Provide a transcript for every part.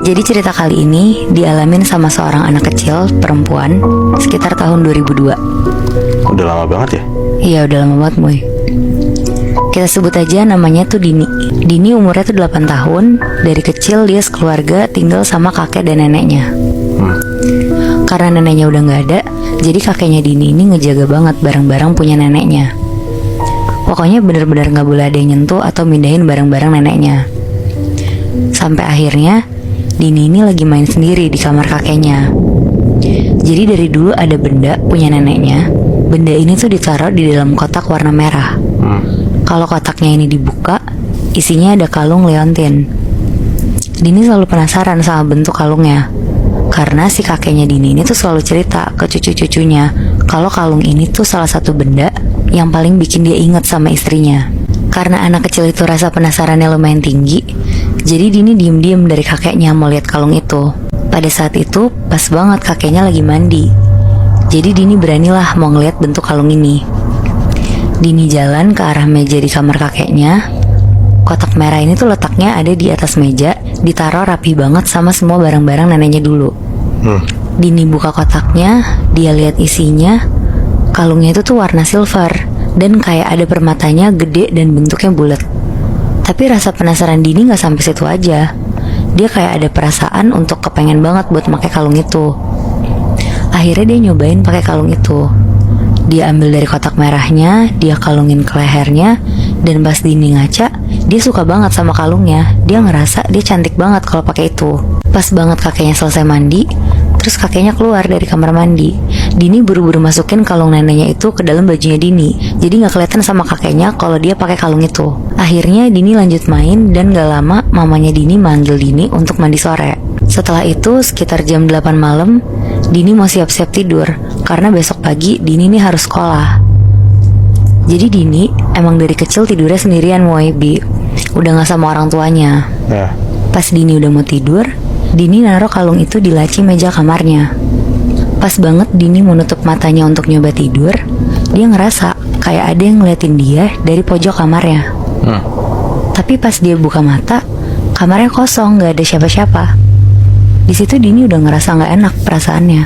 Jadi cerita kali ini dialamin sama seorang anak kecil perempuan sekitar tahun 2002. Udah lama banget ya? Iya udah lama banget Moy. Kita sebut aja namanya tuh Dini. Dini umurnya tuh 8 tahun. Dari kecil dia sekeluarga tinggal sama kakek dan neneknya. Karena neneknya udah gak ada, jadi kakeknya Dini ini ngejaga banget barang-barang punya neneknya. Pokoknya bener-bener gak boleh ada yang nyentuh atau mindahin barang-barang neneknya. Sampai akhirnya Dini ini lagi main sendiri di kamar kakeknya. Jadi dari dulu ada benda punya neneknya. Benda ini tuh ditaruh di dalam kotak warna merah. Kalau kotaknya ini dibuka, isinya ada kalung leontin. Dini selalu penasaran sama bentuk kalungnya, karena si kakeknya Dini ini tuh selalu cerita ke cucu-cucunya kalau kalung ini tuh salah satu benda yang paling bikin dia inget sama istrinya. Karena anak kecil itu rasa penasarannya lumayan tinggi, jadi Dini diem-diem dari kakeknya mau lihat kalung itu. Pada saat itu pas banget kakeknya lagi mandi, jadi Dini beranilah mau ngeliat bentuk kalung ini. Dini jalan ke arah meja di kamar kakeknya. Kotak merah ini tuh letaknya ada di atas meja, ditaruh rapi banget sama semua barang-barang neneknya dulu. Dini buka kotaknya, dia lihat isinya. Kalungnya itu tuh warna silver dan kayak ada permatanya gede dan bentuknya bulat. Tapi rasa penasaran Dini gak sampai situ aja. Dia kayak ada perasaan untuk kepengen banget buat pakai kalung itu. Akhirnya dia nyobain pakai kalung itu. Dia ambil dari kotak merahnya, dia kalungin ke lehernya, dan pas Dini ngaca, dia suka banget sama kalungnya. Dia ngerasa dia cantik banget kalau pakai itu. Pas banget kakeknya selesai mandi, terus kakeknya keluar dari kamar mandi. Dini buru-buru masukin kalung neneknya itu ke dalam bajunya Dini, jadi nggak kelihatan sama kakeknya kalau dia pakai kalung itu. Akhirnya Dini lanjut main dan gak lama mamanya Dini manggil Dini untuk mandi sore. Setelah itu sekitar jam 8 malam, Dini mau siap-siap tidur karena besok pagi Dini ini harus sekolah. Jadi Dini emang dari kecil tidurnya sendirian Bi. Udah gak sama orang tuanya. Pas Dini udah mau tidur, Dini naruh kalung itu di laci meja kamarnya. Pas banget Dini mau nutup matanya untuk nyoba tidur, dia ngerasa kayak ada yang ngeliatin dia dari pojok kamarnya. Tapi pas dia buka mata, kamarnya kosong, gak ada siapa-siapa. Di situ Dini udah ngerasa gak enak perasaannya.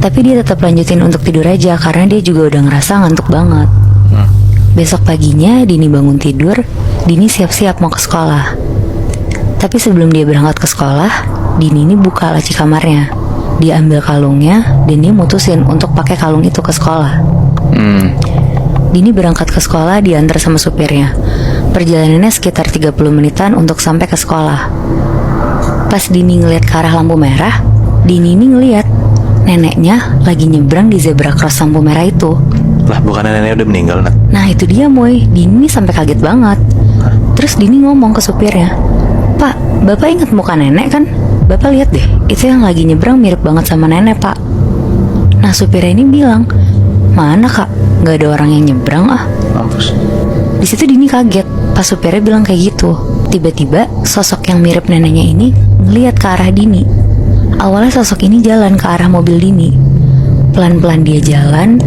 Tapi dia tetap lanjutin untuk tidur aja karena dia juga udah ngerasa ngantuk banget. Besok paginya Dini bangun tidur, Dini siap-siap mau ke sekolah. Tapi sebelum dia berangkat ke sekolah, Dini ini buka laci kamarnya. Dia ambil kalungnya dan dia mutusin untuk pakai kalung itu ke sekolah. Dini berangkat ke sekolah diantar sama supirnya. Perjalanannya sekitar 30 menitan untuk sampai ke sekolah. Pas Dini ngeliat ke arah lampu merah, Dini ini ngeliat neneknya lagi nyebrang di zebra cross lampu merah itu. Lah bukannya neneknya udah meninggal, Nat? Nah itu dia Moy, Dini sampai kaget banget. Terus Dini ngomong ke supirnya, "Pak, Bapak ingat muka nenek kan? Bapak lihat deh, itu yang lagi nyebrang mirip banget sama nenek, Pak." Nah supirnya ini bilang, "Mana Kak? Gak ada orang yang nyebrang ah." Mampus. Di situ Dini kaget pas supirnya bilang kayak gitu. Tiba-tiba sosok yang mirip neneknya ini ngeliat ke arah Dini. Awalnya sosok ini jalan ke arah mobil Dini. Pelan-pelan dia jalan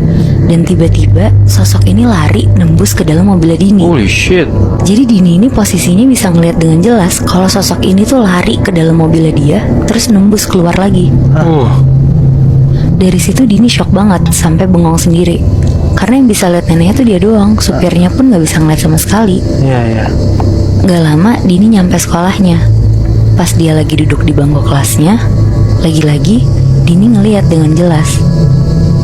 dan tiba-tiba sosok ini lari nembus ke dalam mobilnya Dini. Holy shit. Jadi Dini ini posisinya bisa ngeliat dengan jelas kalau sosok ini tuh lari ke dalam mobilnya dia terus nembus keluar lagi. Dari situ Dini shock banget sampai bengong sendiri. Karena yang bisa lihat neneknya tuh dia doang, supirnya pun gak bisa ngeliat sama sekali. Iya. Gak lama Dini nyampe sekolahnya. Pas dia lagi duduk di bangku kelasnya, lagi-lagi Dini ngeliat dengan jelas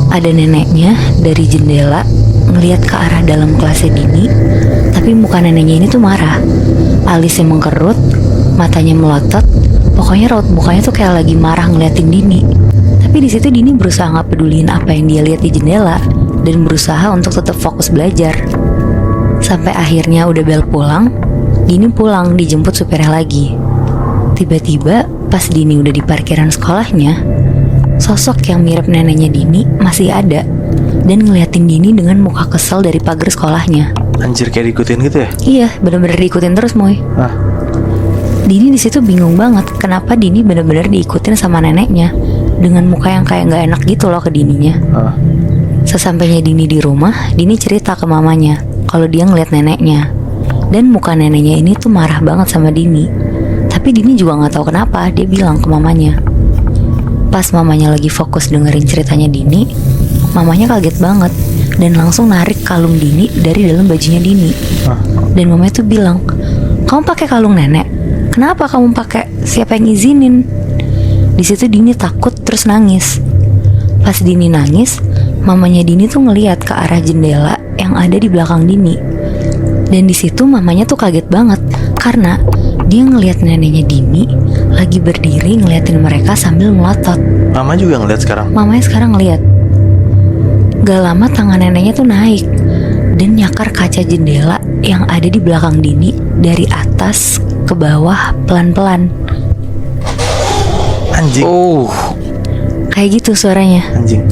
ada neneknya dari jendela ngeliat ke arah dalam kelasnya Dini. Tapi muka neneknya ini tuh marah, alisnya mengkerut, matanya melotot. Pokoknya raut mukanya tuh kayak lagi marah ngeliatin Dini. Tapi di situ Dini berusaha nggak peduliin apa yang dia lihat di jendela dan berusaha untuk tetap fokus belajar. Sampai akhirnya udah bel pulang, Dini pulang dijemput supirnya lagi. Tiba-tiba pas Dini udah di parkiran sekolahnya, sosok yang mirip neneknya Dini masih ada dan ngeliatin Dini dengan muka kesel dari pagar sekolahnya. Anjir, kayak diikutin gitu ya? Iya, bener-bener diikutin terus Moy. Dini di situ bingung banget kenapa Dini bener-bener diikutin sama neneknya dengan muka yang kayak nggak enak gitu loh ke Dininya. Sesampainya Dini di rumah, Dini cerita ke mamanya kalau dia ngeliat neneknya dan muka neneknya ini tuh marah banget sama Dini. Tapi Tapi Dini juga gak tahu kenapa dia bilang ke mamanya. Pas mamanya lagi fokus dengerin ceritanya Dini, mamanya kaget banget dan langsung narik kalung Dini dari dalam bajunya Dini. Dan mamanya tuh bilang, "Kamu pakai kalung nenek? Kenapa kamu pakai? Siapa yang izinin?" Di situ Dini takut terus nangis. Pas Dini nangis, mamanya Dini tuh ngeliat ke arah jendela yang ada di belakang Dini. Dan di situ mamanya tuh kaget banget karena dia ngeliat neneknya Dini lagi berdiri ngeliatin mereka sambil melotot. Mama juga ngeliat sekarang. Mamanya sekarang ngeliat. Gak lama tangan neneknya tuh naik dan nyakar kaca jendela yang ada di belakang Dini dari atas ke bawah pelan-pelan. Anjing. Kayak gitu suaranya. Anjing.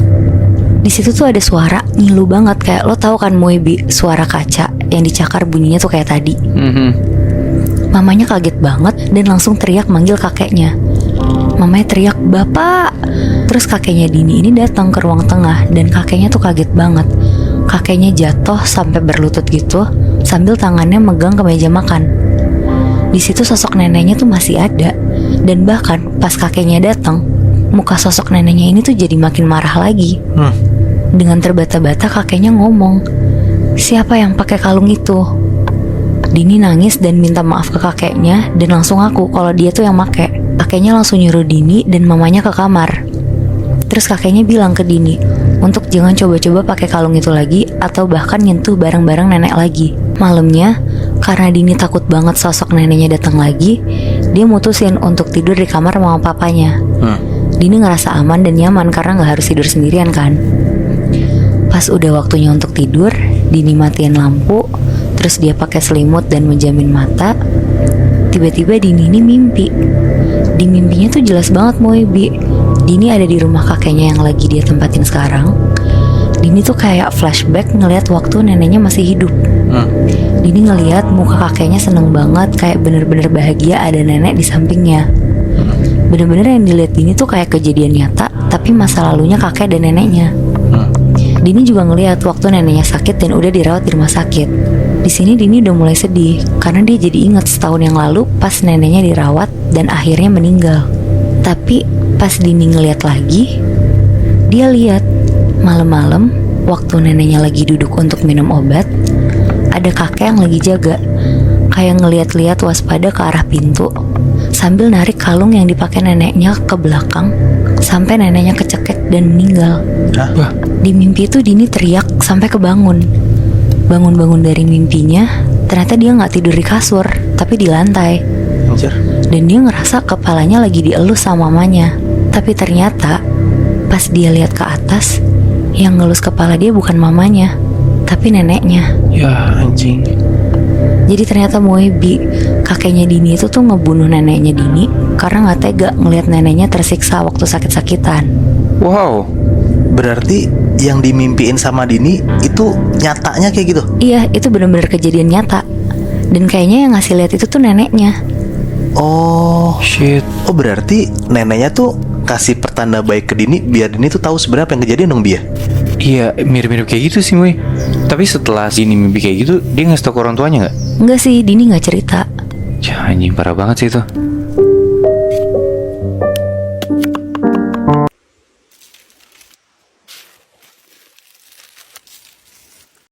Di situ tuh ada suara ngilu banget, kayak lo tahu kan Moebi, suara kaca yang dicakar bunyinya tuh kayak tadi. Mamanya kaget banget dan langsung teriak manggil kakeknya. Mamanya teriak, "Bapak!" Terus kakeknya Dini ini datang ke ruang tengah dan kakeknya tuh kaget banget. Kakeknya jatuh sampai berlutut gitu sambil tangannya megang ke meja makan. Di situ sosok neneknya tuh masih ada dan bahkan pas kakeknya datang, muka sosok neneknya ini tuh jadi makin marah lagi. Dengan terbata-bata kakeknya ngomong, "Siapa yang pakai kalung itu?" Dini nangis dan minta maaf ke kakeknya dan langsung ngaku kalau dia tuh yang make. Kakeknya langsung nyuruh Dini dan mamanya ke kamar. Terus kakeknya bilang ke Dini untuk jangan coba-coba pakai kalung itu lagi atau bahkan nyentuh barang-barang nenek lagi. Malamnya, karena Dini takut banget sosok neneknya datang lagi, dia mutusin untuk tidur di kamar mama papanya. Dini ngerasa aman dan nyaman karena gak harus tidur sendirian kan. Pas udah waktunya untuk tidur, Dini matiin lampu, terus dia pakai selimut dan menjamin mata. Tiba-tiba Dini ini mimpi. Di mimpinya tuh jelas banget Moebi, Dini ada di rumah kakeknya yang lagi dia tempatin sekarang. Dini tuh kayak flashback ngelihat waktu neneknya masih hidup. Dini ngelihat muka kakeknya seneng banget, kayak bener-bener bahagia ada nenek di sampingnya. Bener-bener yang dilihat Dini tuh kayak kejadian nyata, tapi masa lalunya kakek dan neneknya. Dini juga ngelihat waktu neneknya sakit dan udah dirawat di rumah sakit. Di sini Dini udah mulai sedih karena dia jadi ingat setahun yang lalu pas neneknya dirawat dan akhirnya meninggal. Tapi pas Dini ngelihat lagi, dia lihat malam-malam waktu neneknya lagi duduk untuk minum obat, ada kakek yang lagi jaga, kayak ngeliat-liat waspada ke arah pintu sambil narik kalung yang dipakai neneknya ke belakang sampai neneknya kecekek dan meninggal. Di mimpi itu Dini teriak sampai kebangun. Bangun-bangun dari mimpinya, ternyata dia nggak tidur di kasur, tapi di lantai. Dan dia ngerasa kepalanya lagi dielus sama mamanya. Tapi ternyata pas dia lihat ke atas, yang ngelus kepala dia bukan mamanya, tapi neneknya. Ya anjing. Jadi ternyata Moebi, kakeknya Dini itu tuh ngebunuh neneknya Dini karena nggak tega ngelihat neneknya tersiksa waktu sakit-sakitan. Wow. Berarti yang dimimpiin sama Dini itu nyatanya kayak gitu? Iya, itu benar-benar kejadian nyata. Dan kayaknya yang ngasih lihat itu tuh neneknya. Oh shit. Oh berarti neneknya tuh kasih pertanda baik ke Dini biar Dini tuh tahu sebenarnya apa yang kejadian dong dia. Iya, mirip-mirip kayak gitu sih, Moy. Tapi setelah Dini mimpi kayak gitu, dia ngasih tau ke orang tuanya nggak? Enggak sih, Dini nggak cerita. Ya anjing, parah banget sih itu.